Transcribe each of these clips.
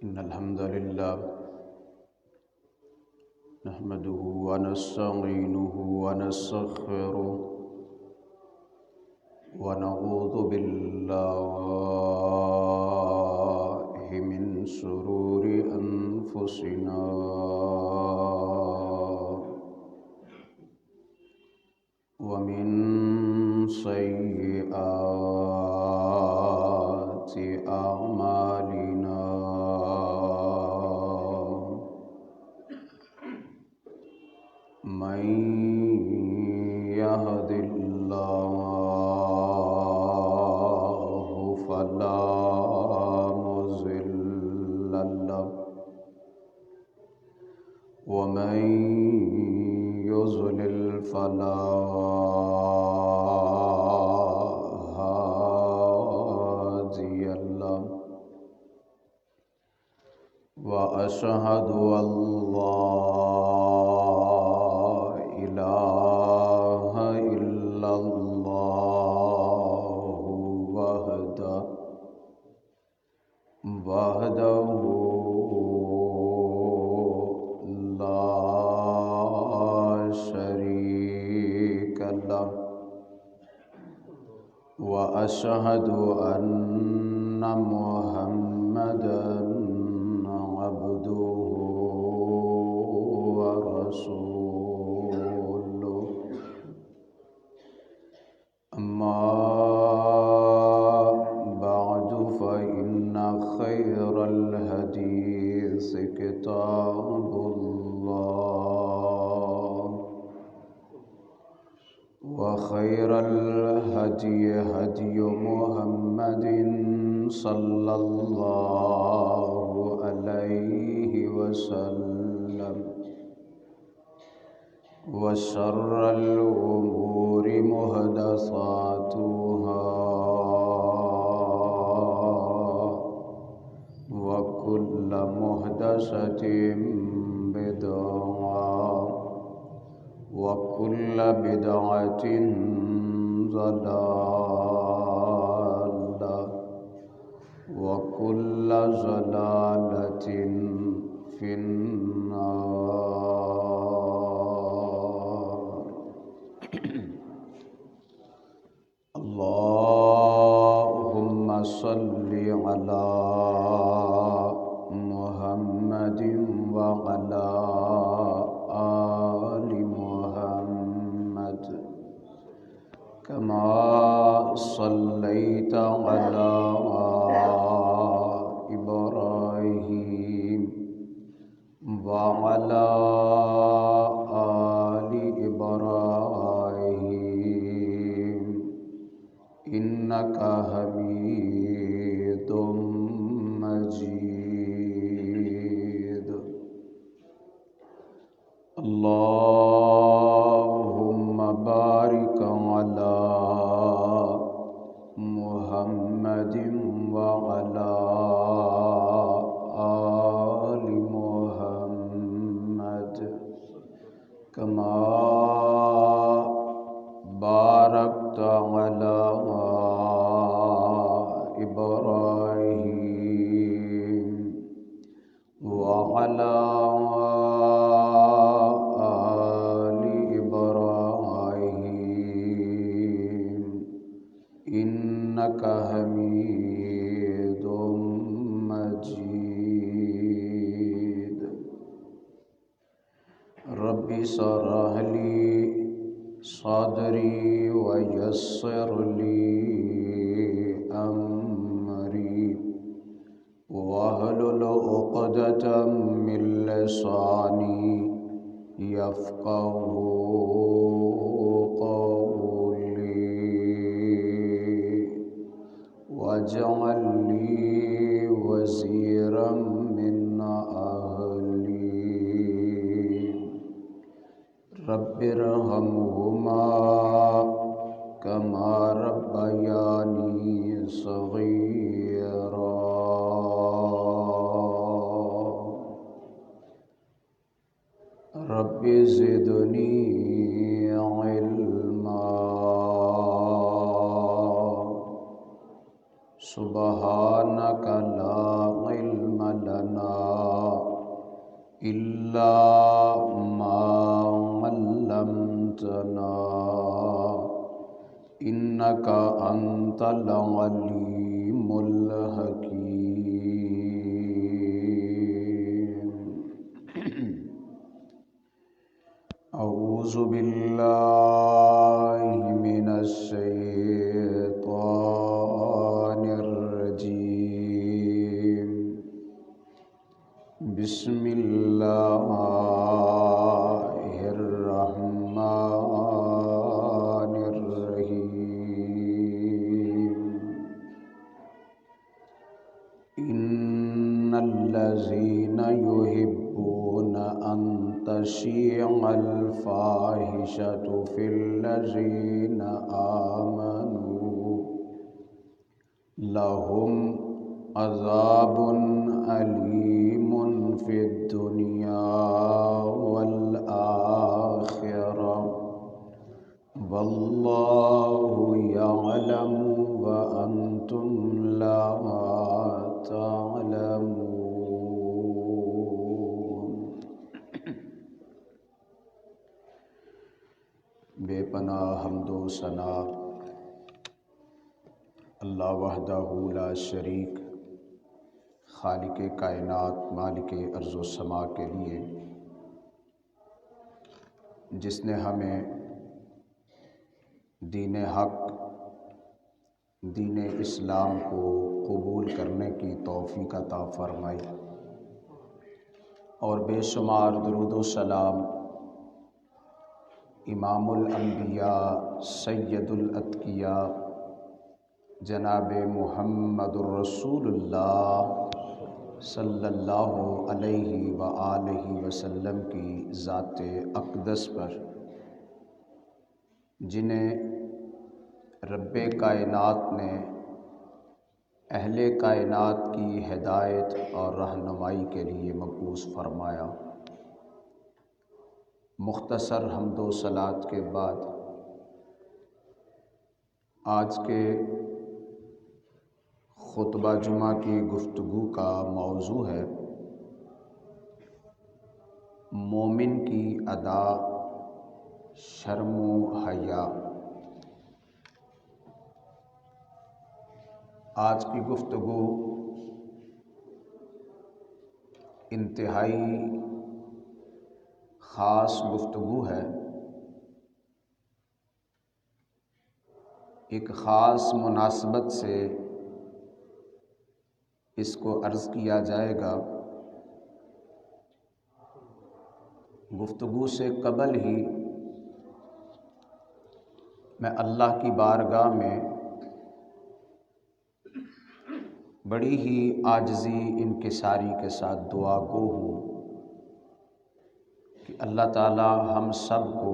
إن الحمد لله نحمده ونستعينه ونستغفره ونعوذ بالله من شرور أنفسنا ومن سيئات أعمالنا من يهد الله فلا مضل له ومن يضلل فلا هادي له وأشهد أن لا إله إلا الله وحده لا شريك له وأشهد أن محمدًا عبده ورسوله أما بعد فإن خير الحديث كتاب الله وخير الهدي هدي محمد صلى الله عليه وسلم وشر الأمور محدثاتها وكل محدثة بدعة وكل بدعة ضلالة وكل ضلالة في النار. اللهم صل على محمد وعلى آل محمد كما صليت على إبراهيم وعلى آل إبراهيم إنك حميد مجيد. اللهم بارك على محمد وعلى آل محمد كما باركت على إبراهيم وعلى آل إبراهيم إنك حميد مجيد. رب اشرح لي صدري ويسر لي أمري واحلل عقدة من لساني يفقهوا قولي واجعل لي وزيرا من أهلي رب ارحمهما كما ربياني صغيرا. رب زدني علما سبحانك لا علم لنا إلا ما علمتنا إنك أنت العليم الحكيم. أعوذ بالله من الشيطان الرجيم. بسم الله الرحمن الرحيم. إن الذين يحبون أن تشيع الفاحشة في الذين آمنوا لهم عذاب أليم في الدنيا والآخرة والله يعلم وأنتم لا تعلمون. بے پناہ حمد و ثنا اللہ وحدہ لا شریک خالق کائنات مالک ارض و سما کے لیے، جس نے ہمیں دین حق دین اسلام کو قبول کرنے کی توفیق عطا فرمائی، اور بے شمار درود و سلام امام الانبیاء سید الاتقیاء جناب محمد الرسول اللہ صلی اللہ علیہ وآلہ وسلم کی ذات اقدس پر، جنہیں رب کائنات نے اہل کائنات کی ہدایت اور رہنمائی کے لیے مبعوث فرمایا. مختصر حمد و صلات کے بعد آج کے خطبہ جمعہ کی گفتگو کا موضوع ہے مومن کی ادا شرم و حیا. آج کی گفتگو انتہائی خاص گفتگو ہے. ایک خاص مناسبت سے اس کو عرض کیا جائے گا. گفتگو سے قبل ہی میں اللہ کی بارگاہ میں بڑی ہی عاجزی انکساری کے ساتھ دعا گو ہوں کہ اللہ تعالی ہم سب کو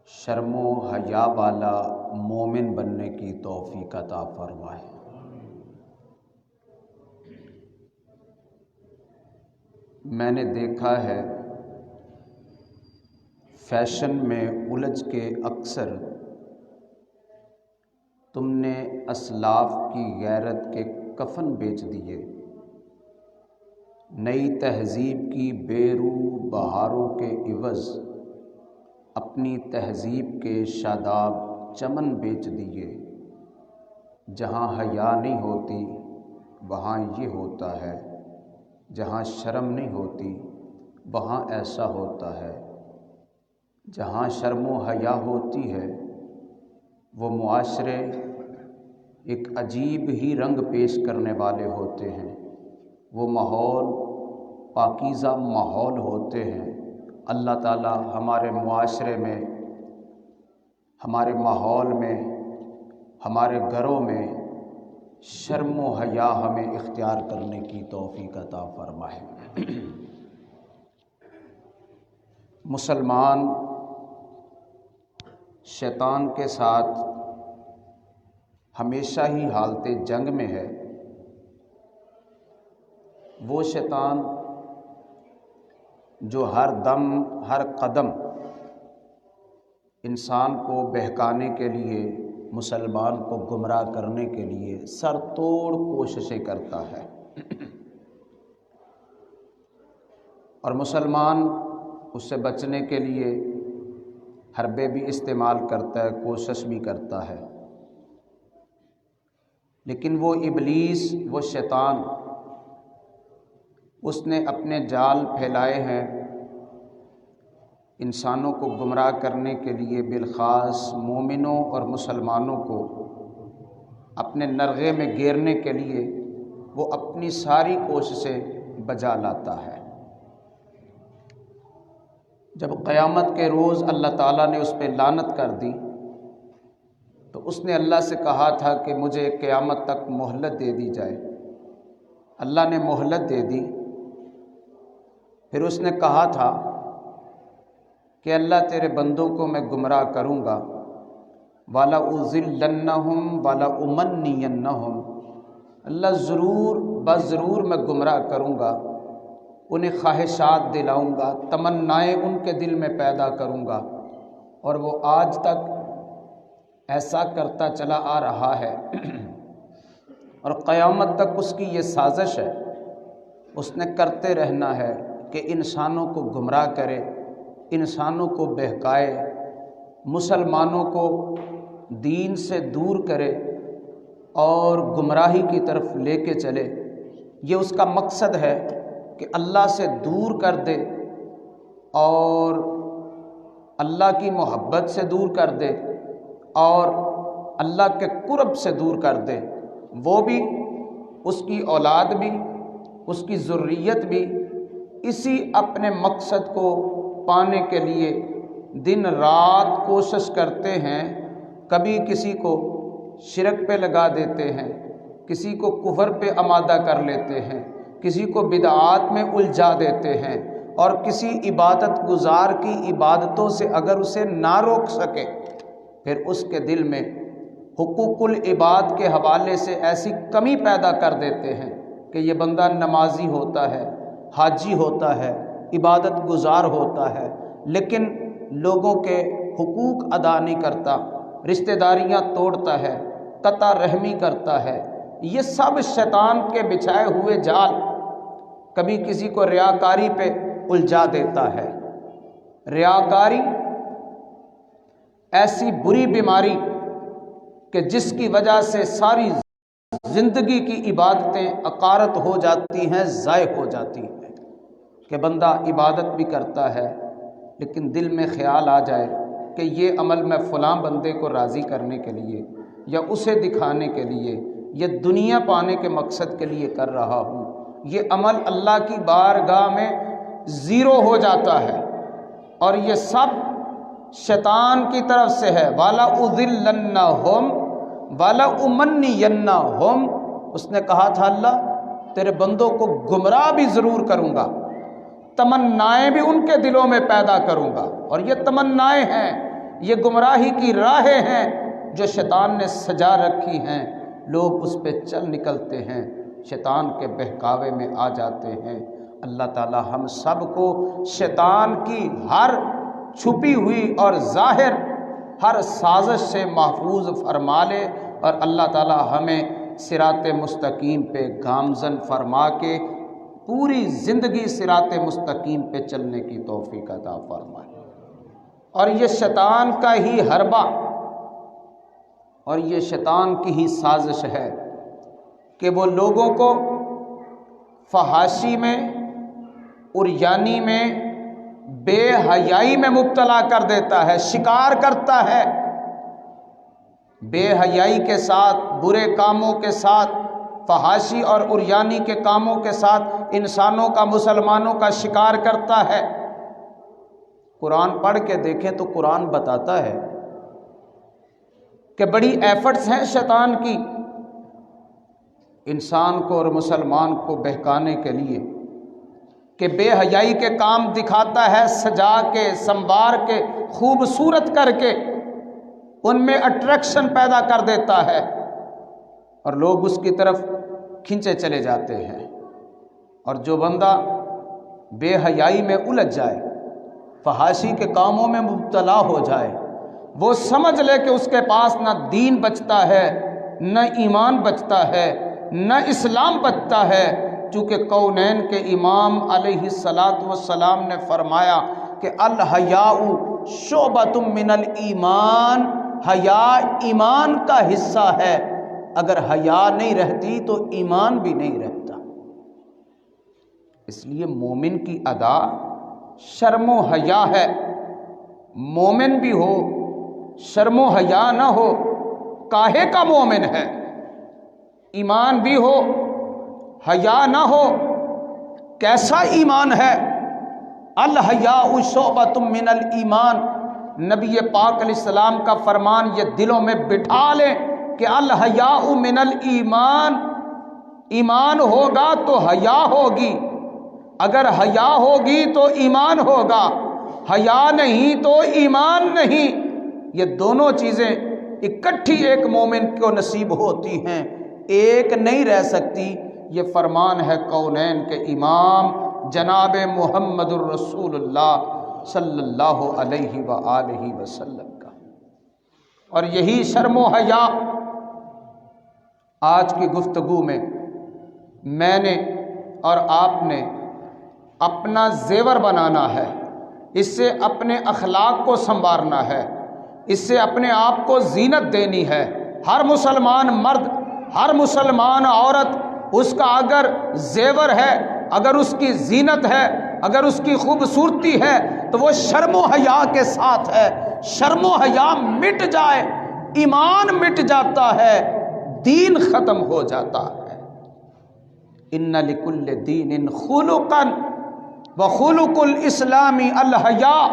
شرم و حیا والا مومن بننے کی توفیق عطا فرمائے. میں نے دیکھا ہے فیشن میں الجھ کے اکثر تم نے اسلاف کی غیرت کے کفن بیچ دیے، نئی تہذیب کی بے روح بہاروں کے عوض اپنی تہذیب کے شاداب چمن بیچ دیے. جہاں حیا نہیں ہوتی وہاں یہ ہوتا ہے، جہاں شرم نہیں ہوتی وہاں ایسا ہوتا ہے. جہاں شرم و حیا ہوتی ہے وہ معاشرے ایک عجیب ہی رنگ پیش کرنے والے ہوتے ہیں. وہ ماحول پاکیزہ ماحول ہوتے ہیں. اللہ تعالی ہمارے معاشرے میں، ہمارے ماحول میں، ہمارے گھروں میں شرم و حیا ہمیں اختیار کرنے کی توفیق عطا فرمائے. مسلمان شیطان کے ساتھ ہمیشہ ہی حالت جنگ میں ہے. وہ شیطان جو ہر دم ہر قدم انسان کو بہکانے کے لیے مسلمان کو گمراہ کرنے کے لیے سر توڑ کوششیں کرتا ہے، اور مسلمان اس سے بچنے کے لیے حربے بھی استعمال کرتا ہے، کوشش بھی کرتا ہے، لیکن وہ ابلیس، وہ شیطان، اس نے اپنے جال پھیلائے ہیں انسانوں کو گمراہ کرنے کے لیے، بالخاص مومنوں اور مسلمانوں کو اپنے نرغے میں گھیرنے کے لیے وہ اپنی ساری کوششیں بجا لاتا ہے۔ جب قیامت کے روز اللہ تعالیٰ نے اس پہ لعنت کر دی تو اس نے اللہ سے کہا تھا کہ مجھے قیامت تک مہلت دے دی جائے۔ اللہ نے مہلت دے دی، پھر اس نے کہا تھا کہ اللہ تیرے بندوں کو میں گمراہ کروں گا، وَلَا أُضِلَّنَّهُمْ وَلَا أُمَنِّيَنَّهُمْ، اللہ ضرور میں گمراہ کروں گا، انہیں خواہشات دلاؤں گا، تمنائیں ان کے دل میں پیدا کروں گا، اور وہ آج تک ایسا کرتا چلا آ رہا ہے اور قیامت تک اس کی یہ سازش ہے، اس نے کرتے رہنا ہے کہ انسانوں کو گمراہ کرے، انسانوں کو بہکائے، مسلمانوں کو دین سے دور کرے اور گمراہی کی طرف لے کے چلے۔ یہ اس کا مقصد ہے کہ اللہ سے دور کر دے اور اللہ کی محبت سے دور کر دے اور اللہ کے قرب سے دور کر دے، وہ بھی، اس کی اولاد بھی، اس کی ذریت بھی اسی اپنے مقصد کو پانے کے لیے دن رات کوشش کرتے ہیں۔ کبھی کسی کو شرک پہ لگا دیتے ہیں، کسی کو کفر پہ آمادہ کر لیتے ہیں، کسی کو بدعات میں الجھا دیتے ہیں، اور کسی عبادت گزار کی عبادتوں سے اگر اسے نہ روک سکے پھر اس کے دل میں حقوق العباد کے حوالے سے ایسی کمی پیدا کر دیتے ہیں کہ یہ بندہ نمازی ہوتا ہے، حاجی ہوتا ہے، عبادت گزار ہوتا ہے، لیکن لوگوں کے حقوق ادا نہیں کرتا، رشتہ داریاں توڑتا ہے، قطع رحمی کرتا ہے۔ یہ سب شیطان کے بچھائے ہوئے جال۔ کبھی کسی کو ریاکاری پہ الجھا دیتا ہے۔ ریاکاری ایسی بری بیماری کہ جس کی وجہ سے ساری زندگی کی عبادتیں عقارت ہو جاتی ہیں، ضائع ہو جاتی ہیں، کہ بندہ عبادت بھی کرتا ہے لیکن دل میں خیال آ جائے کہ یہ عمل میں فلاں بندے کو راضی کرنے کے لیے یا اسے دکھانے کے لیے یا دنیا پانے کے مقصد کے لیے کر رہا ہوں، یہ عمل اللہ کی بارگاہ میں زیرو ہو جاتا ہے، اور یہ سب شیطان کی طرف سے ہے۔ وَلَا أُضِلَّنَّهُمْ وَلَا أُمَنِّيَنَّهُمْ، اس نے کہا تھا اللہ تیرے بندوں کو گمراہ بھی ضرور کروں گا، تمنائیں بھی ان کے دلوں میں پیدا کروں گا، اور یہ تمنائیں ہیں، یہ گمراہی کی راہیں ہیں جو شیطان نے سجا رکھی ہیں، لوگ اس پہ چل نکلتے ہیں، شیطان کے بہکاوے میں آ جاتے ہیں۔ اللہ تعالی ہم سب کو شیطان کی ہر چھپی ہوئی اور ظاہر ہر سازش سے محفوظ فرما لے، اور اللہ تعالی ہمیں صراط مستقیم پہ گامزن فرما کے پوری زندگی صراط مستقیم پہ چلنے کی توفیق عطا فرمائے۔ اور یہ شیطان کا ہی حربہ اور یہ شیطان کی ہی سازش ہے کہ وہ لوگوں کو فحاشی میں، عریانی میں، بے حیائی میں مبتلا کر دیتا ہے، شکار کرتا ہے۔ بے حیائی کے ساتھ، برے کاموں کے ساتھ، فحاشی اور عریانی کے کاموں کے ساتھ انسانوں کا، مسلمانوں کا شکار کرتا ہے۔ قرآن پڑھ کے دیکھیں تو قرآن بتاتا ہے کہ بڑی ایفرٹس ہیں شیطان کی انسان کو اور مسلمان کو بہکانے کے لیے، کہ بے حیائی کے کام دکھاتا ہے، سجا کے، سنوار کے، خوبصورت کر کے ان میں اٹریکشن پیدا کر دیتا ہے، اور لوگ اس کی طرف کھنچے چلے جاتے ہیں۔ اور جو بندہ بے حیائی میں الجھ جائے، فحاشی کے کاموں میں مبتلا ہو جائے، وہ سمجھ لے کہ اس کے پاس نہ دین بچتا ہے، نہ ایمان بچتا ہے، نہ اسلام بچتا ہے، چونکہ کونین کے امام علیہ السلام نے فرمایا کہ الحیاء شعبۃ من الایمان، حیا ایمان کا حصہ ہے، اگر حیا نہیں رہتی تو ایمان بھی نہیں رہتا۔ اس لیے مومن کی ادا شرم و حیا ہے۔ مومن بھی ہو شرم و حیا نہ ہو، کاہے کا مومن ہے؟ ایمان بھی ہو حیا نہ ہو، کیسا ایمان ہے؟ الحیاء شعبۃ من الایمان، نبی پاک علیہ السلام کا فرمان یہ دلوں میں بٹھا لیں کہ الحیاء من الایمان، ایمان ہوگا تو حیا ہوگی، اگر حیا ہوگی تو ایمان ہوگا، حیا نہیں تو ایمان نہیں۔ یہ دونوں چیزیں اکٹھی ایک مومن کو نصیب ہوتی ہیں، ایک نہیں رہ سکتی۔ یہ فرمان ہے کونین کے امام جناب محمد الرسول اللہ صلی اللہ علیہ وآلہ وسلم کا۔ اور یہی شرم و حیا آج کی گفتگو میں نے اور آپ نے اپنا زیور بنانا ہے، اس سے اپنے اخلاق کو سنوارنا ہے، اس سے اپنے آپ کو زینت دینی ہے۔ ہر مسلمان مرد، ہر مسلمان عورت، اس کا اگر زیور ہے، اگر اس کی زینت ہے، اگر اس کی خوبصورتی ہے تو وہ شرم و حیا کے ساتھ ہے۔ شرم و حیا مٹ جائے، ایمان مٹ جاتا ہے، دین ختم ہو جاتا ہے۔ ان لکل دین خلقا وخلق الاسلام الحیاء،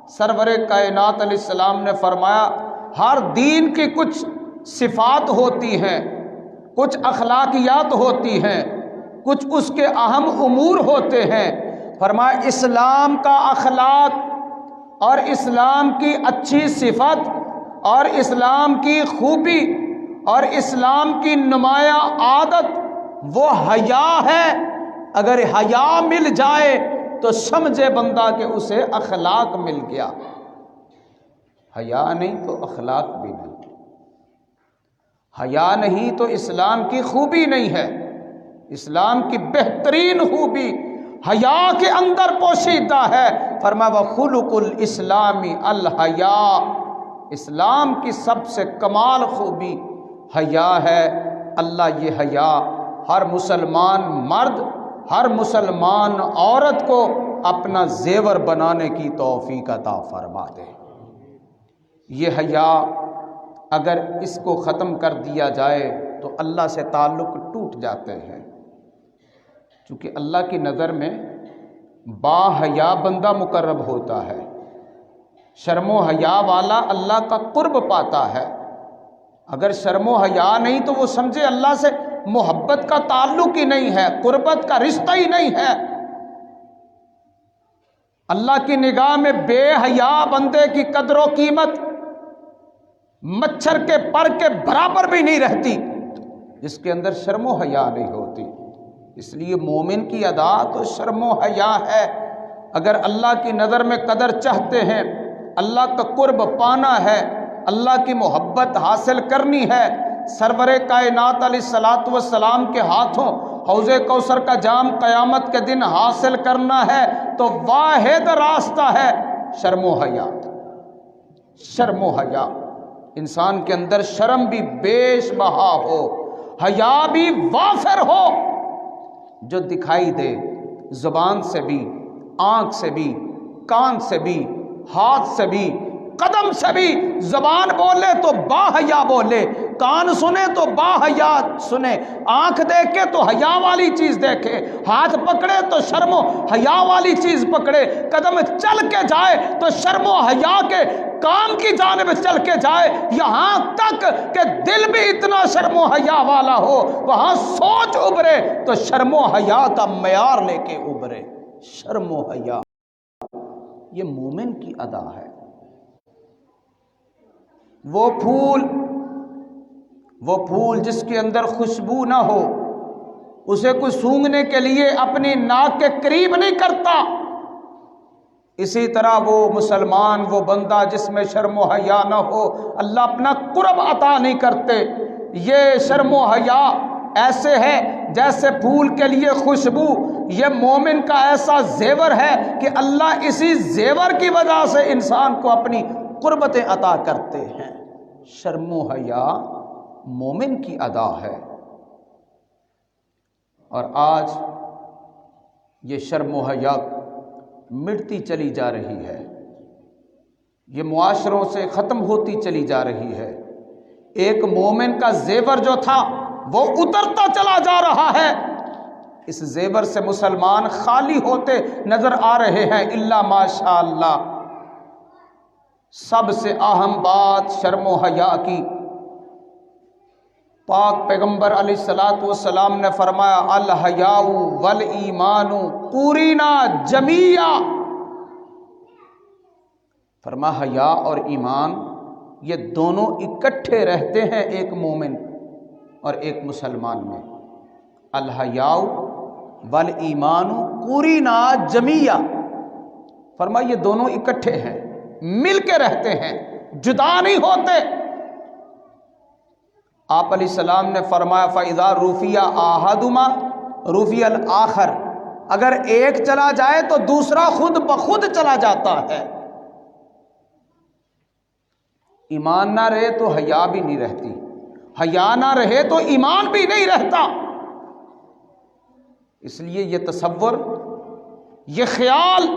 سرور کائنات علیہ السلام نے فرمایا ہر دین کی کچھ صفات ہوتی ہیں، کچھ اخلاقیات ہوتی ہیں، کچھ اس کے اہم امور ہوتے ہیں۔ فرمایا اسلام کا اخلاق اور اسلام کی اچھی صفت اور اسلام کی خوبی اور اسلام کی نمایاں عادت وہ حیا ہے۔ اگر حیا مل جائے تو سمجھے بندہ کہ اسے اخلاق مل گیا، حیا نہیں تو اخلاق بھی نہیں، حیا نہیں تو اسلام کی خوبی نہیں ہے۔ اسلام کی بہترین خوبی حیا کے اندر پوشیدہ ہے۔ فرمایا وخلق الاسلام الحیاء، اسلام کی سب سے کمال خوبی حیا ہے۔ اللہ یہ حیا ہر مسلمان مرد، ہر مسلمان عورت کو اپنا زیور بنانے کی توفیق عطا فرما دے۔ یہ حیا اگر اس کو ختم کر دیا جائے تو اللہ سے تعلق ٹوٹ جاتے ہیں، چونکہ اللہ کی نظر میں با حیا بندہ مقرب ہوتا ہے، شرم و حیا والا اللہ کا قرب پاتا ہے۔ اگر شرم و حیا نہیں تو وہ سمجھے اللہ سے محبت کا تعلق ہی نہیں ہے، قربت کا رشتہ ہی نہیں ہے۔ اللہ کی نگاہ میں بے حیا بندے کی قدر و قیمت مچھر کے پر کے برابر بھی نہیں رہتی، جس کے اندر شرم و حیا نہیں ہوتی۔ اس لیے مومن کی ادا تو شرم و حیا ہے۔ اگر اللہ کی نظر میں قدر چاہتے ہیں، اللہ کا قرب پانا ہے، اللہ کی محبت حاصل کرنی ہے، سرور کائنات علیہ السلام کے ہاتھوں حوض کوثر کا جام قیامت کے دن حاصل کرنا ہے تو واحد راستہ ہے شرم و حیا۔ شرم و حیا، انسان کے اندر شرم بھی بیش بہا ہو، حیا بھی وافر ہو، جو دکھائی دے، زبان سے بھی، آنکھ سے بھی، کان سے بھی، ہاتھ سے بھی، قدم سے بھی۔ زبان بولے تو با حیا بولے، کان سنے تو با حیا سنے، آنکھ دیکھے تو حیا والی چیز دیکھے، ہاتھ پکڑے تو شرم و حیا والی چیز پکڑے، قدم چل کے جائے تو شرم و حیا کے کام کی جانب چل کے جائے، یہاں تک کہ دل بھی اتنا شرم و حیا والا ہو، وہاں سوچ ابھرے تو شرم و حیا کا معیار لے کے ابھرے۔ شرم و حیا یہ مومن کی ادا ہے۔ وہ پھول جس کے اندر خوشبو نہ ہو، اسے کوئی سونگھنے کے لیے اپنی ناک کے قریب نہیں کرتا۔ اسی طرح وہ مسلمان، وہ بندہ جس میں شرم و حیا نہ ہو، اللہ اپنا قرب عطا نہیں کرتے۔ یہ شرم و حیا ایسے ہے جیسے پھول کے لیے خوشبو، یہ مومن کا ایسا زیور ہے کہ اللہ اسی زیور کی وجہ سے انسان کو اپنی قربتیں عطا کرتے ہیں۔ شرم و حیا مومن کی ادا ہے، اور آج یہ شرم و حیا مٹتی چلی جا رہی ہے، یہ معاشروں سے ختم ہوتی چلی جا رہی ہے۔ ایک مومن کا زیور جو تھا وہ اترتا چلا جا رہا ہے، اس زیور سے مسلمان خالی ہوتے نظر آ رہے ہیں الا ماشاء اللہ۔ سب سے اہم بات شرم و حیا کی، پاک پیغمبر علیہ الصلوۃ والسلام نے فرمایا الحیاء والایمان قرینا جمیعا، فرمایا حیا اور ایمان یہ دونوں اکٹھے رہتے ہیں ایک مومن اور ایک مسلمان میں۔ الحیاء والایمان قرینا جمیعا، فرمایا یہ دونوں اکٹھے ہیں، مل کے رہتے ہیں، جدا نہیں ہوتے۔ آپ علیہ السلام نے فرمایا فَإِذَا رُفِعَ أَحَدُهُمَا رُفِعَ الْآخَرُ، اگر ایک چلا جائے تو دوسرا خود بخود چلا جاتا ہے۔ ایمان نہ رہے تو حیا بھی نہیں رہتی، حیا نہ رہے تو ایمان بھی نہیں رہتا۔ اس لیے یہ تصور، یہ خیال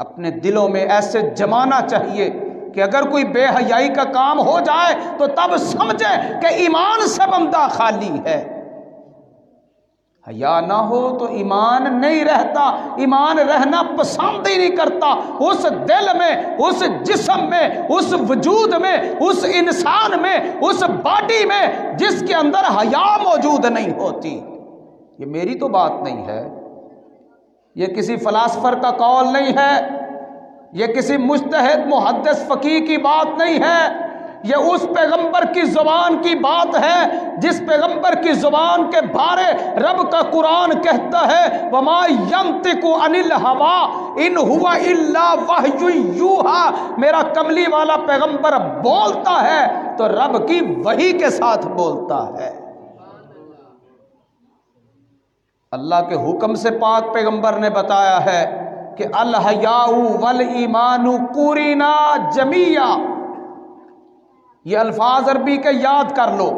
اپنے دلوں میں ایسے جمانا چاہیے کہ اگر کوئی بے حیائی کا کام ہو جائے تو تب سمجھے کہ ایمان سے بندہ خالی ہے۔ حیا نہ ہو تو ایمان نہیں رہتا، ایمان رہنا پسند ہی نہیں کرتا۔ اس دل میں، اس جسم میں، اس وجود میں، اس انسان میں، اس باڈی میں جس کے اندر حیا موجود نہیں ہوتی۔ یہ میری تو بات نہیں ہے، یہ کسی فلاسفر کا قول نہیں ہے، یہ کسی مجتہد محدث فقیہ کی بات نہیں ہے، یہ اس پیغمبر کی زبان کی بات ہے جس پیغمبر کی زبان کے بارے رب کا قرآن کہتا ہے وَمَا يَنطِقُ عَنِ الْهَوَىٰ إِنْ هُوَ إِلَّا وَحْيٌ يُوحَىٰ، میرا کملی والا پیغمبر بولتا ہے تو رب کی وحی کے ساتھ بولتا ہے۔ اللہ کے حکم سے پاک پیغمبر نے بتایا ہے کہ الحیاء والایمان قرینا جمیعا، یہ الفاظ عربی کے یاد کر لو،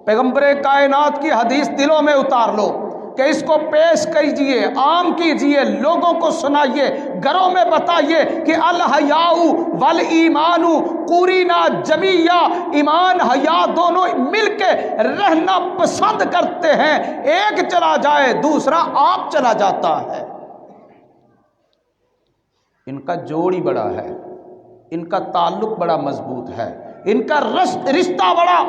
پیغمبر کائنات کی حدیث دلوں میں اتار لو کہ اس کو پیش کیجئے، عام کیجئے، لوگوں کو سنائیے، گھروں میں بتائیے کہ الحیاء والایمان قرینا جمیعا، ایمان حیا دونوں مل کے رہنا پسند کرتے ہیں، ایک چلا جائے دوسرا آپ چلا جاتا ہے۔ ان کا جوڑ ہی بڑا ہے، ان کا تعلق بڑا مضبوط ہے، ان کا رشتہ بڑا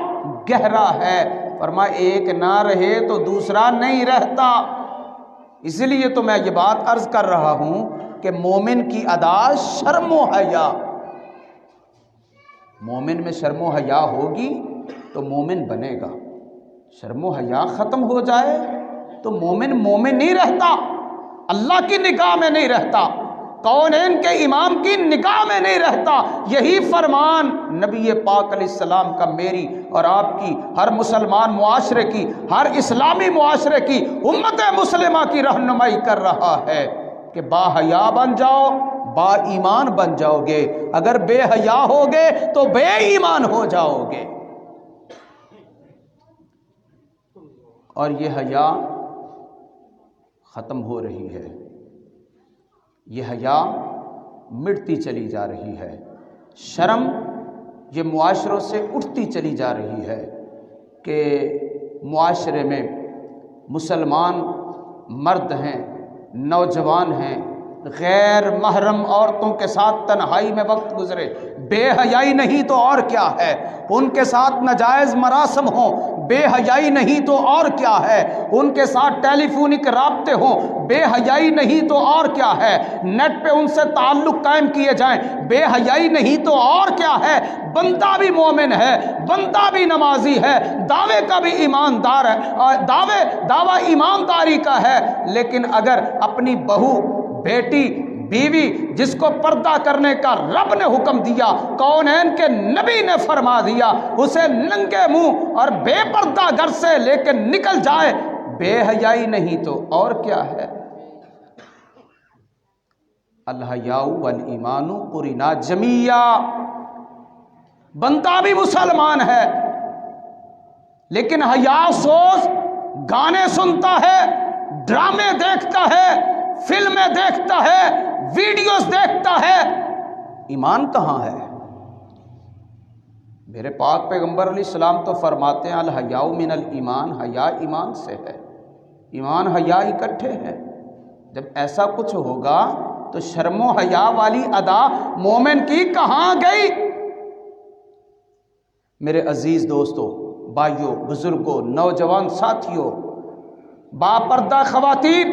گہرا ہے۔ فرمایا ایک نہ رہے تو دوسرا نہیں رہتا۔ اسی لیے تو میں یہ بات عرض کر رہا ہوں کہ مومن کی ادا شرم و حیا، مومن میں شرم و حیا ہوگی تو مومن بنے گا۔ شرم و حیا ختم ہو جائے تو مومن مومن نہیں رہتا، اللہ کی نگاہ میں نہیں رہتا، کونین کے امام کی نگاہ میں نہیں رہتا۔ یہی فرمان نبی پاک علیہ السلام کا میری اور آپ کی، ہر مسلمان معاشرے کی، ہر اسلامی معاشرے کی، امت مسلمہ کی رہنمائی کر رہا ہے کہ با حیا بن جاؤ، با ایمان بن جاؤ گے، اگر بے حیا ہوگے تو بے ایمان ہو جاؤ گے۔ اور یہ حیا ختم ہو رہی ہے، یہ حیا مٹتی چلی جا رہی ہے، شرم یہ معاشروں سے اٹھتی چلی جا رہی ہے کہ معاشرے میں مسلمان مرد ہیں، نوجوان ہیں، غیر محرم عورتوں کے ساتھ تنہائی میں وقت گزرے، بے حیائی نہیں تو اور کیا ہے، ان کے ساتھ ناجائز مراسم ہوں، بے حیائی نہیں تو اور کیا ہے، ان کے ساتھ ٹیلی فونک رابطے ہوں، بے حیائی نہیں تو اور کیا ہے، نیٹ پہ ان سے تعلق قائم کیے جائیں، بے حیائی نہیں تو اور کیا ہے۔ بندہ بھی مومن ہے، بندہ بھی نمازی ہے، دعوے کا بھی ایماندار ہے، دعویٰ ایمانداری کا ہے، لیکن اگر اپنی بہو، بیٹی، بیوی جس کو پردہ کرنے کا رب نے حکم دیا، کونین کے نبی نے فرما دیا، اسے ننگے منہ اور بے پردہ گھر سے لے کے نکل جائے، بے حیائی نہیں تو اور کیا ہے؟ الحیاء والایمان قرنا جمیعا، بندہ بھی مسلمان ہے لیکن حیا سوز گانے سنتا ہے، ڈرامے دیکھتا ہے، فلمیں دیکھتا ہے، ویڈیوز دیکھتا ہے، ایمان کہاں ہے؟ میرے پاک پیغمبر علیہ السلام تو فرماتے ہیں الحیاء من الایمان، حیا ایمان سے ہے، ایمان حیا اکٹھے ہیں۔ جب ایسا کچھ ہوگا تو شرم و حیا والی ادا مومن کی کہاں گئی؟ میرے عزیز دوستو، بھائیوں، بزرگوں، نوجوان ساتھیوں، باپردہ خواتین،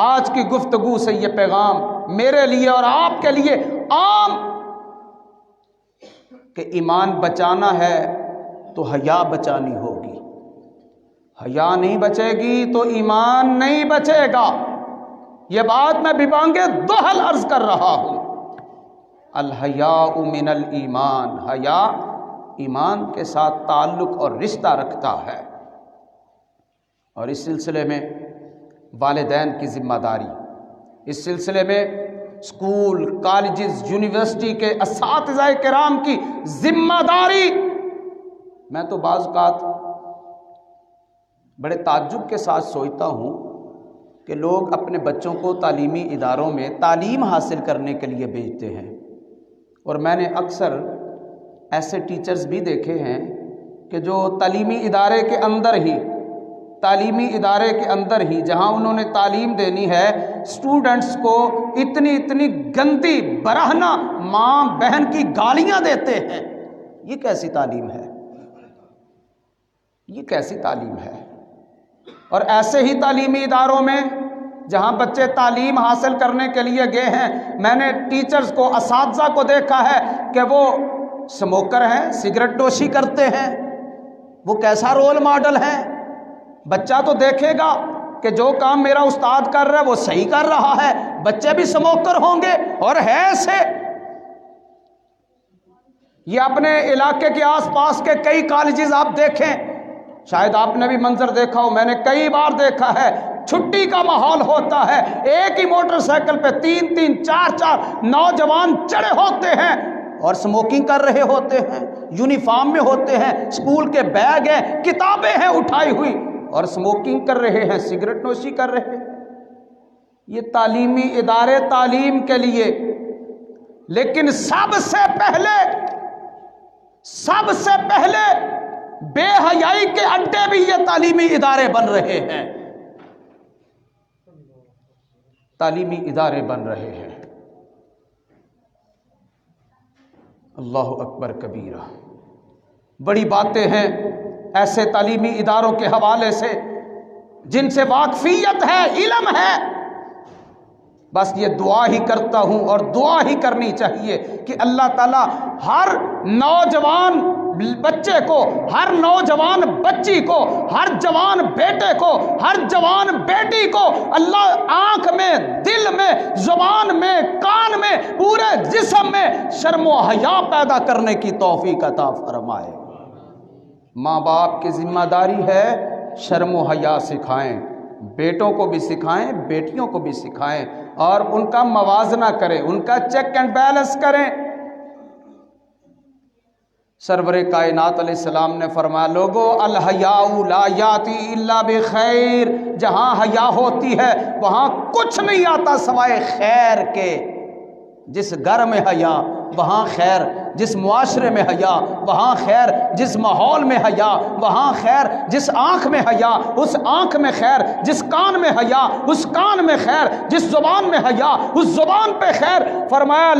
آج کی گفتگو سے یہ پیغام میرے لیے اور آپ کے لیے عام کہ ایمان بچانا ہے تو حیا بچانی ہوگی، حیا نہیں بچے گی تو ایمان نہیں بچے گا۔ یہ بات میں ببانگے دوہل عرض کر رہا ہوں، الحیاء من الایمان، حیا ایمان کے ساتھ تعلق اور رشتہ رکھتا ہے۔ اور اس سلسلے میں والدین کی ذمہ داری، اس سلسلے میں اسکول، کالجز، یونیورسٹی کے اساتذہ کرام کی ذمہ داری۔ میں تو بعض اوقات بڑے تعجب کے ساتھ سوچتا ہوں کہ لوگ اپنے بچوں کو تعلیمی اداروں میں تعلیم حاصل کرنے کے لیے بھیجتے ہیں، اور میں نے اکثر ایسے ٹیچرز بھی دیکھے ہیں کہ جو تعلیمی ادارے کے اندر ہی جہاں انہوں نے تعلیم دینی ہے، اسٹوڈنٹس کو اتنی گندی برہنہ ماں بہن کی گالیاں دیتے ہیں۔ یہ کیسی تعلیم ہے؟ یہ کیسی تعلیم ہے؟ اور ایسے ہی تعلیمی اداروں میں جہاں بچے تعلیم حاصل کرنے کے لیے گئے ہیں، میں نے ٹیچرز کو، اساتذہ کو دیکھا ہے کہ وہ سموکر ہیں، سگریٹ نوشی کرتے ہیں۔ وہ کیسا رول ماڈل ہے؟ بچہ تو دیکھے گا کہ جو کام میرا استاد کر رہا ہے وہ صحیح کر رہا ہے، بچے بھی سموکر ہوں گے، اور ہے ایسے۔ یہ اپنے علاقے کے آس پاس کے کئی کالجز آپ دیکھیں، شاید آپ نے بھی منظر دیکھا ہو، میں نے کئی بار دیکھا ہے، چھٹی کا ماحول ہوتا ہے، ایک ہی موٹر سائیکل پہ 3 4 نوجوان چڑھے ہوتے ہیں اور سموکنگ کر رہے ہوتے ہیں، یونیفارم میں ہوتے ہیں، اسکول کے بیگ ہیں، کتابیں ہیں اٹھائی ہوئی، اور سموکنگ کر رہے ہیں، سگریٹ نوشی کر رہے ہیں۔ یہ تعلیمی ادارے تعلیم کے لیے، لیکن سب سے پہلے بے حیائی کے اڈے بھی یہ تعلیمی ادارے بن رہے ہیں، تعلیمی ادارے بن رہے ہیں۔ اللہ اکبر کبیرہ، بڑی باتیں ہیں ایسے تعلیمی اداروں کے حوالے سے جن سے واقفیت ہے، علم ہے۔ بس یہ دعا ہی کرتا ہوں اور دعا ہی کرنی چاہیے کہ اللہ تعالیٰ ہر نوجوان بچے کو، ہر نوجوان بچی کو، ہر جوان بیٹے کو، ہر جوان بیٹی کو اللہ آنکھ میں، دل میں، زبان میں، کان میں، پورے جسم میں شرم و حیا پیدا کرنے کی توفیق عطا فرمائے۔ ماں باپ کی ذمہ داری ہے شرم و حیا سکھائیں، بیٹوں کو بھی سکھائیں، بیٹیوں کو بھی سکھائیں، اور ان کا موازنہ کریں، ان کا چیک اینڈ بیلنس کریں۔ سرور کائنات علیہ السلام نے فرمایا، لوگو الحیاء لا یاتی الا بخیر، جہاں حیا ہوتی ہے وہاں کچھ نہیں آتا سوائے خیر کے۔ جس گھر میں حیا وہاں خیر، جس معاشرے میں حیا وہاں خیر، جس ماحول میں حیا وہاں خیر، جس آنکھ میں حیا اس آنکھ میں خیر، جس کان میں حیا اس کان میں خیر، جس زبان میں حیا اس زبان پہ خیر۔ فرمایا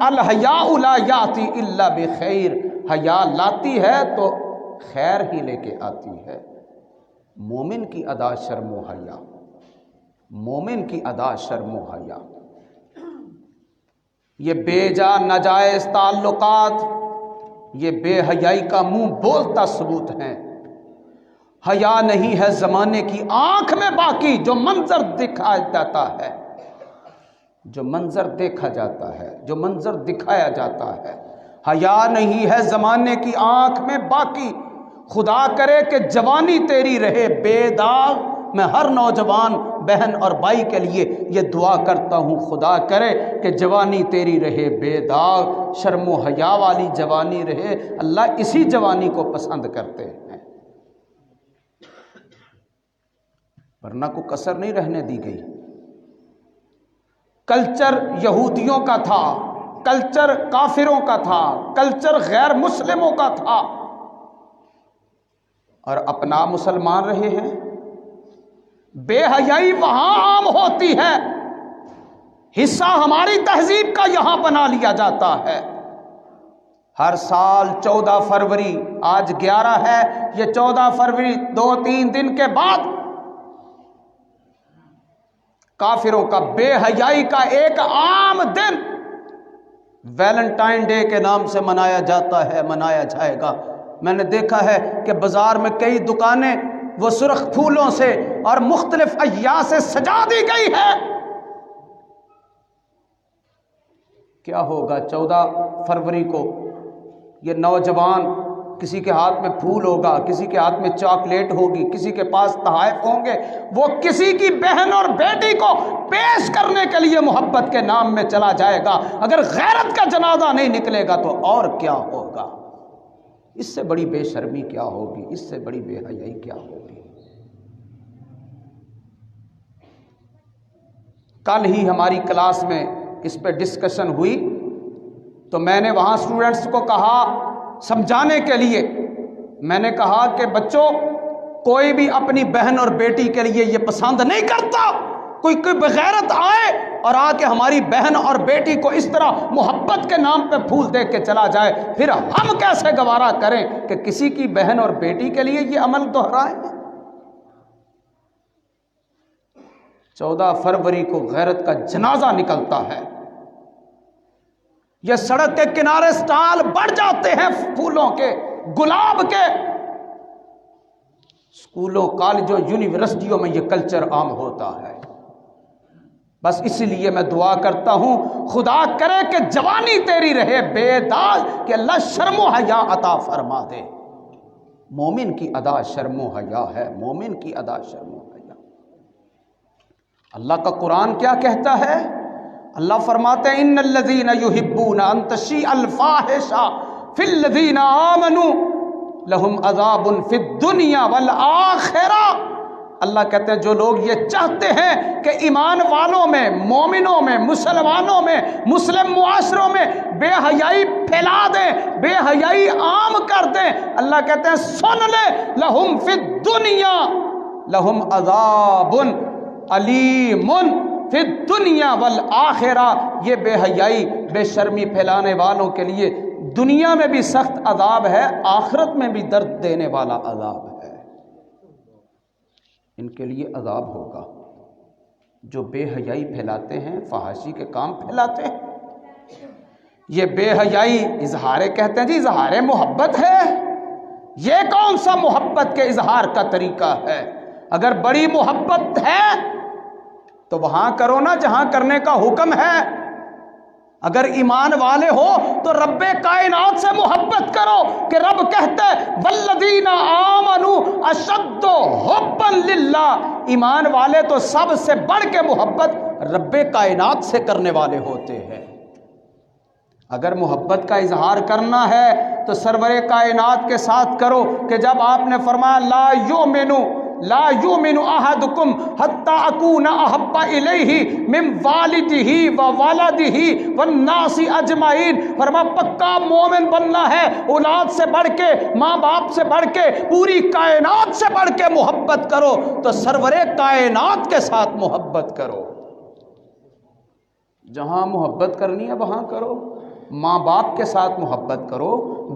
الحیاء لا یاتی الا بخیر، حیا لاتی ہے تو خیر ہی لے کے آتی ہے۔ مومن کی ادا شرم و حیا، مومن کی ادا شرم و حیا۔ یہ بے جا ناجائز تعلقات، یہ بے حیائی کا منہ بولتا ثبوت ہیں۔ حیا نہیں ہے زمانے کی آنکھ میں باقی جو منظر دکھایا جاتا ہے، جو منظر دیکھا جاتا ہے، جو منظر دکھایا جاتا ہے، حیا نہیں ہے زمانے کی آنکھ میں باقی۔ خدا کرے کہ جوانی تیری رہے بے داغ، میں ہر نوجوان بہن اور بھائی کے لیے یہ دعا کرتا ہوں، خدا کرے کہ جوانی تیری رہے بے داغ، شرم و حیا والی جوانی رہے۔ اللہ اسی جوانی کو پسند کرتے ہیں، ورنہ کو کسر نہیں رہنے دی گئی۔ کلچر یہودیوں کا تھا، کلچر کافروں کا تھا، کلچر غیر مسلموں کا تھا، اور اپنا مسلمان رہے ہیں۔ بے حیائی وہاں عام ہوتی ہے، حصہ ہماری تہذیب کا یہاں بنا لیا جاتا ہے۔ ہر سال 14 فروری، آج 11 ہے، یہ 14 فروری 2-3 دن کے بعد کافروں کا بے حیائی کا ایک عام دن ویلنٹائن ڈے کے نام سے منایا جاتا ہے، منایا جائے گا۔ میں نے دیکھا ہے کہ بازار میں کئی دکانیں وہ سرخ پھولوں سے اور مختلف اشیاء سے سجا دی گئی ہے۔ کیا ہوگا 14 فروری کو؟ یہ نوجوان، کسی کے ہاتھ میں پھول ہوگا، کسی کے ہاتھ میں چاکلیٹ ہوگی، کسی کے پاس تحائف ہوں گے، وہ کسی کی بہن اور بیٹی کو پیش کرنے کے لیے محبت کے نام میں چلا جائے گا۔ اگر غیرت کا جنازہ نہیں نکلے گا تو اور کیا ہوگا؟ اس سے بڑی بے شرمی کیا ہوگی؟ اس سے بڑی بے حیائی کیا ہوگی؟ کل ہی ہماری کلاس میں اس پہ ڈسکشن ہوئی، تو میں نے وہاں اسٹوڈنٹس کو کہا سمجھانے کے لیے، میں نے کہا کہ بچوں، کوئی بھی اپنی بہن اور بیٹی کے لیے یہ پسند نہیں کرتا کوئی بغیرت آئے اور آ کے ہماری بہن اور بیٹی کو اس طرح محبت کے نام پہ پھول دے کے چلا جائے۔ پھر ہم کیسے گوارا کریں کہ کسی کی بہن اور بیٹی کے لیے یہ عمل دہرائیں؟ 14 فروری کو غیرت کا جنازہ نکلتا ہے، یہ سڑک کے کنارے سٹال بڑھ جاتے ہیں پھولوں کے، گلاب کے۔ اسکولوں، کالجوں، یونیورسٹیوں میں یہ کلچر عام ہوتا ہے۔ بس اسی لیے میں دعا کرتا ہوں، خدا کرے کہ جوانی تیری رہے بے داغ، کہ اللہ شرم و حیا عطا فرما دے۔ مومن کی ادا شرم و حیا ہے، مومن کی ادا شرم و حیا۔ اللہ کا قرآن کیا کہتا ہے؟ اللہ فرماتے ہیں ان الذین یحبون ان تشیع الفاحشہ فی الذین آمنوا لہم عذاب فی الدنیا والآخرہ۔ اللہ کہتے ہیں جو لوگ یہ چاہتے ہیں کہ ایمان والوں میں، مومنوں میں، مسلمانوں میں، مسلم معاشروں میں بے حیائی پھیلا دیں، بے حیائی عام کر دیں، اللہ کہتے ہیں سن لے، لہم فی الدنیا لہم عذاب علیم فی الدنیا والآخرہ۔ یہ بے حیائی، بے شرمی پھیلانے والوں کے لیے دنیا میں بھی سخت عذاب ہے، آخرت میں بھی درد دینے والا عذاب ہے۔ ان کے لیے عذاب ہوگا جو بے حیائی پھیلاتے ہیں، فحاشی کے کام پھیلاتے ہیں۔ یہ بے حیائی اظہار، کہتے ہیں جی اظہار محبت ہے۔ یہ کون سا محبت کے اظہار کا طریقہ ہے؟ اگر بڑی محبت ہے تو وہاں کرو نا جہاں کرنے کا حکم ہے۔ اگر ایمان والے ہو تو رب کائنات سے محبت کرو، کہ رب کہتے والذین آمنوا اشد حبا للہ، ایمان والے تو سب سے بڑھ کے محبت رب کائنات سے کرنے والے ہوتے ہیں۔ اگر محبت کا اظہار کرنا ہے تو سرور کائنات کے ساتھ کرو، کہ جب آپ نے فرمایا لا یؤمن احدکم حتی اکون احب الیہ من والدہ وولدہ والناس اجمعین، فرمایا پکا مومن بننا ہے اولاد سے بڑھ کے، ماں باپ سے بڑھ کے، پوری کائنات سے بڑھ کے محبت کرو تو سرور کائنات کے ساتھ محبت کرو۔ جہاں محبت کرنی ہے وہاں کرو، ماں باپ کے ساتھ محبت کرو،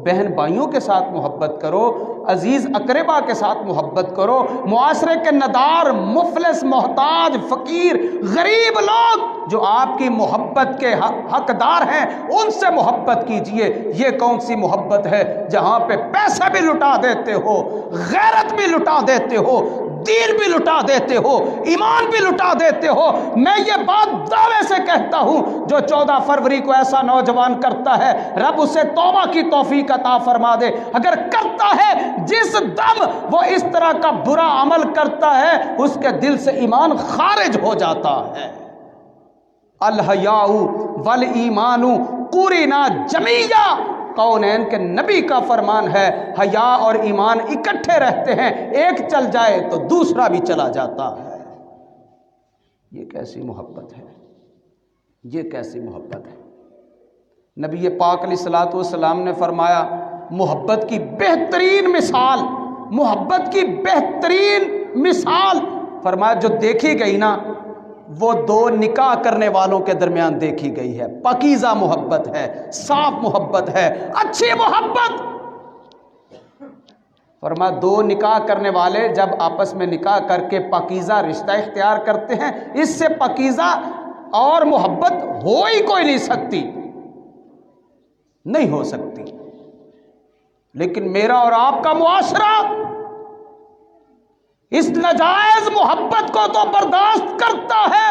بہن بھائیوں کے ساتھ محبت کرو، عزیز اقربا کے ساتھ محبت کرو، معاشرے کے ندار، مفلس، محتاج، فقیر، غریب لوگ جو آپ کی محبت کے حقدار ہیں ان سے محبت کیجئے۔ یہ کون سی محبت ہے جہاں پہ پیسے بھی لٹا دیتے ہو، غیرت بھی لٹا دیتے ہو، دین بھی لٹا دیتے ہو، ایمان بھی لٹا دیتے ہو۔ میں یہ بات دعوے سے کہتا ہوں، جو 14 فروری کو ایسا نوجوان کرتا ہے رب اسے توبہ کی توفیق عطا فرما دے۔ اگر کرتا ہے جس دم وہ اس طرح کا برا عمل کرتا ہے اس کے دل سے ایمان خارج ہو جاتا ہے۔ الحیاء والایمان قرنا جمیعا، کونین کے نبی کا فرمان ہے، حیا اور ایمان اکٹھے رہتے ہیں، ایک چل جائے تو دوسرا بھی چلا جاتا ہے۔ یہ کیسی محبت ہے، یہ کیسی محبت ہے۔ نبی پاک علیہ الصلوۃ والسلام نے فرمایا محبت کی بہترین مثال، محبت کی بہترین مثال فرمایا جو دیکھی گئی نا وہ 2 نکاح کرنے والوں کے درمیان دیکھی گئی ہے۔ پاکیزہ محبت ہے، صاف محبت ہے، اچھی محبت۔ فرمایا 2 نکاح کرنے والے جب آپس میں نکاح کر کے پاکیزہ رشتہ اختیار کرتے ہیں، اس سے پاکیزہ اور محبت ہو ہی کوئی نہیں سکتی، نہیں ہو سکتی۔ لیکن میرا اور آپ کا معاشرہ اس ناجائز محبت کو تو برداشت کرتا ہے،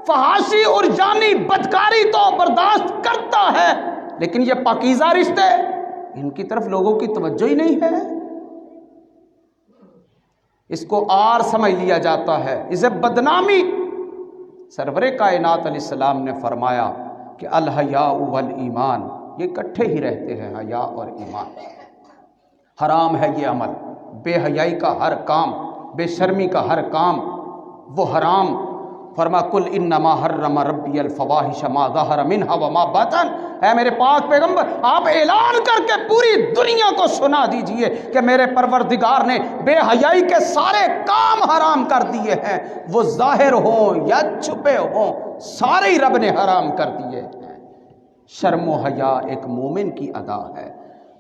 فحاشی اور جانی بدکاری تو برداشت کرتا ہے، لیکن یہ پاکیزہ رشتے ان کی طرف لوگوں کی توجہ ہی نہیں ہے۔ اس کو آر سمجھ لیا جاتا ہے، اسے بدنامی۔ سرور کائنات علیہ السلام نے فرمایا کہ الحیاء والایمان، یہ اکٹھے ہی رہتے ہیں، حیا اور ایمان۔ حرام ہے یہ عمل، بے حیائی کا ہر کام، بے شرمی کا ہر کام وہ حرام۔ فرما کل انما حرم ربی الفواحش ما ظہر منہا وما بطن، اے میرے پاک پیغمبر آپ اعلان کر کے پوری دنیا کو سنا دیجئے کہ میرے پروردگار نے بے حیائی کے سارے کام حرام کر دیے ہیں، وہ ظاہر ہوں یا چھپے ہوں، سارے ہی رب نے حرام کر دیے ہیں۔ شرم و حیا ایک مومن کی ادا ہے۔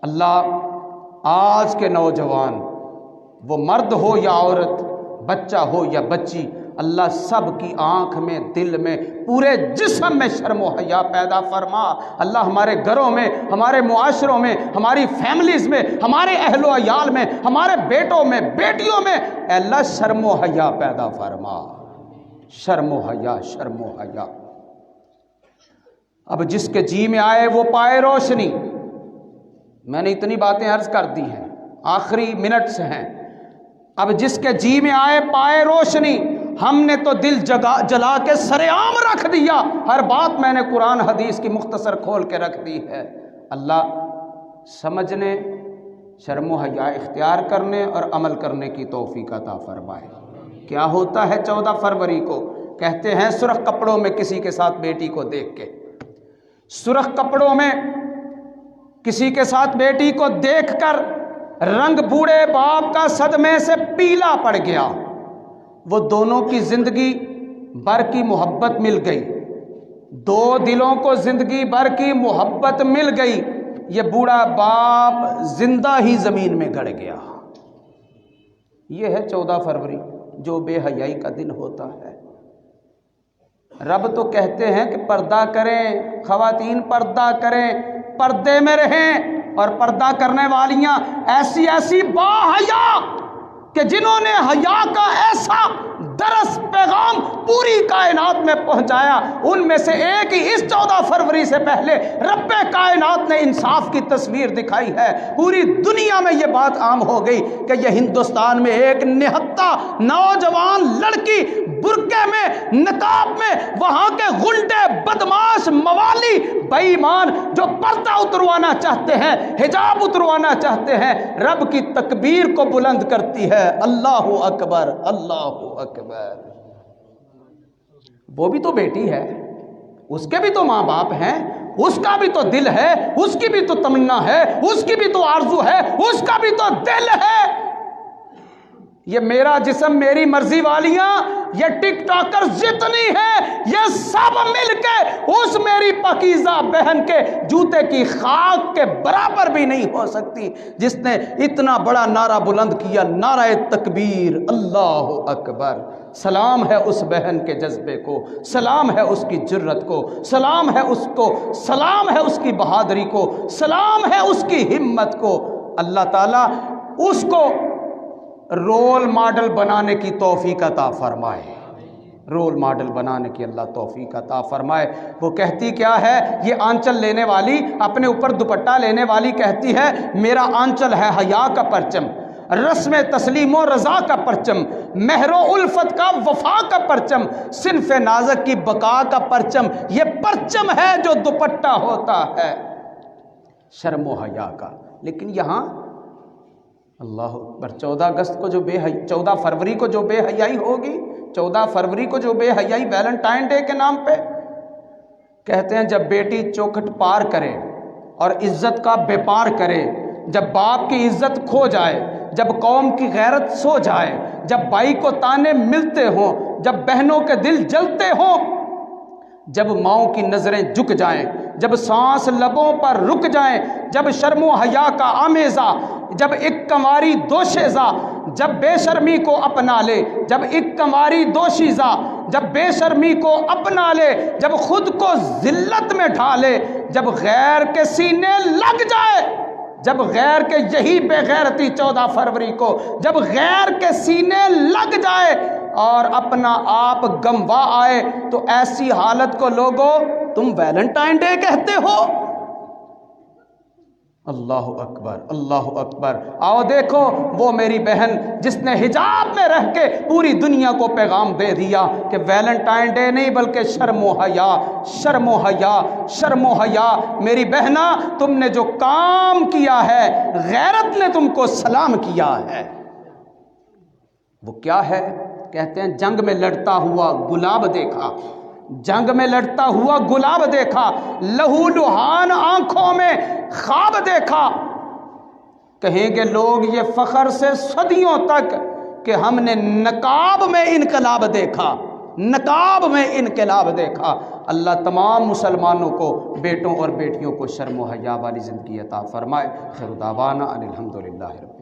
اللہ آج کے نوجوان، وہ مرد ہو یا عورت، بچہ ہو یا بچی، اللہ سب کی آنکھ میں، دل میں، پورے جسم میں شرم و حیا پیدا فرما۔ اللہ ہمارے گھروں میں، ہمارے معاشروں میں، ہماری فیملیز میں، ہمارے اہل و عیال میں، ہمارے بیٹوں میں، بیٹیوں میں اے اللہ شرم و حیا پیدا فرما۔ شرم و حیا، شرم و حیا۔ اب جس کے جی میں آئے وہ پائے روشنی۔ میں نے اتنی باتیں عرض کر دی ہیں، آخری منٹس ہیں۔ اب جس کے جی میں آئے پائے روشنی، ہم نے تو دل جلا کے سر عام رکھ دیا، ہر بات میں نے قرآن حدیث کی مختصر کھول کے رکھ دی ہے۔ اللہ سمجھنے، شرم و حیا اختیار کرنے اور عمل کرنے کی توفیق عطا فرمائے۔ کیا ہوتا ہے 14 فروری کو؟ کہتے ہیں سرخ کپڑوں میں کسی کے ساتھ بیٹی کو دیکھ کے، سرخ کپڑوں میں کسی کے ساتھ بیٹی کو دیکھ کر رنگ بوڑھے باپ کا صدمے سے پیلا پڑ گیا، وہ دونوں کی زندگی بھر کی محبت مل گئی، 2 دلوں کو زندگی بھر کی محبت مل گئی، یہ بوڑھا باپ زندہ ہی زمین میں گڑ گیا۔ یہ ہے 14 فروری جو بے حیائی کا دن ہوتا ہے۔ رب تو کہتے ہیں کہ پردہ کریں، خواتین پردہ کریں، پردے میں رہیں، اور پردہ کرنے والیاں ایسی ایسی با حیا کہ جنہوں نے حیا کا ایسا درس پیغام پوری کائنات میں پہنچایا، ان میں سے ایک ہی اس 14 فروری سے پہلے رب کائنات نے انصاف کی تصویر دکھائی ہے۔ پوری دنیا میں یہ بات عام ہو گئی کہ یہ ہندوستان میں ایک نہتہ نوجوان لڑکی برقعے میں، نقاب میں، وہاں کے غنڈے بدماش موالی بے ایمان جو پردہ اتروانا چاہتے ہیں، حجاب اتروانا چاہتے ہیں، رب کی تکبیر کو بلند کرتی ہے، اللہ اکبر، اللہ اکبر۔ وہ بھی تو بیٹی ہے، اس کے بھی تو ماں باپ ہیں، اس کا بھی تو دل ہے، اس کی بھی تو تمنا ہے، اس کی بھی تو آرزو ہے، اس کا بھی تو دل ہے۔ یہ میرا جسم میری مرضی والیاں، یہ ٹک ٹاکر جتنی ہیں، یہ سب مل کے اس میری پاکیزہ بہن کے جوتے کی خاک کے برابر بھی نہیں ہو سکتی، جس نے اتنا بڑا نعرہ بلند کیا، نعرہ تکبیر، اللہ اکبر۔ سلام ہے اس بہن کے جذبے کو، سلام ہے اس کی جرت کو، سلام ہے اس کو، سلام ہے اس کی بہادری کو، سلام ہے اس کی ہمت کو۔ اللہ تعالیٰ اس کو رول ماڈل بنانے کی توفیق عطا فرمائے، رول ماڈل بنانے کی اللہ توفیق عطا فرمائے۔ وہ کہتی کیا ہے، یہ آنچل لینے والی، اپنے اوپر دوپٹہ لینے والی کہتی ہے میرا آنچل ہے حیا کا پرچم، رسم تسلیم و رضا کا پرچم، مہر و الفت کا وفا کا پرچم، صنف نازک کی بقا کا پرچم، یہ پرچم ہے جو دوپٹہ ہوتا ہے شرم و حیا کا۔ لیکن یہاں اللہ اکبر، 14 فروری کو جو بے حیائی ہوگی، 14 فروری کو جو بے حیائی ویلنٹائن ڈے کے نام پہ کہتے ہیں، جب بیٹی چوکھٹ پار کرے اور عزت کا بیپار کرے، جب باپ کی عزت کھو جائے، جب قوم کی غیرت سو جائے، جب بھائی کو تانے ملتے ہوں، جب بہنوں کے دل جلتے ہوں، جب ماؤں کی نظریں جھک جائیں، جب سانس لبوں پر رک جائیں، جب شرم و حیا کا آمیزہ، جب ایک کنواری دوشیزہ جب بے شرمی کو اپنا لے، جب ایک کنواری دوشیزہ جب بے شرمی کو اپنا لے، جب خود کو ذلت میں ڈھالے، جب غیر کے سینے لگ جائے، جب غیر کے یہی بے غیرتی 14 فروری کو جب غیر کے سینے لگ جائے اور اپنا آپ گموا آئے، تو ایسی حالت کو لوگوں تم ویلنٹائن ڈے کہتے ہو؟ اللہ اکبر، اللہ اکبر۔ آؤ دیکھو وہ میری بہن جس نے حجاب میں رہ کے پوری دنیا کو پیغام دے دیا کہ ویلنٹائن ڈے نہیں بلکہ شرم و حیا، شرم و حیا، شرم و حیا۔ میری بہنا، تم نے جو کام کیا ہے، غیرت نے تم کو سلام کیا ہے۔ وہ کیا ہے؟ کہتے ہیں جنگ میں لڑتا ہوا گلاب دیکھا، جنگ میں لڑتا ہوا گلاب دیکھا، لہو لہان آنکھوں میں خواب دیکھا۔ کہیں گے لوگ یہ فخر سے صدیوں تک کہ ہم نے نقاب میں انقلاب دیکھا، نقاب میں انقلاب دیکھا۔ اللہ تمام مسلمانوں کو، بیٹوں اور بیٹیوں کو شرم و حیا والی زندگی عطا فرمائے۔ خیر دعوانا ان الحمدللہ رب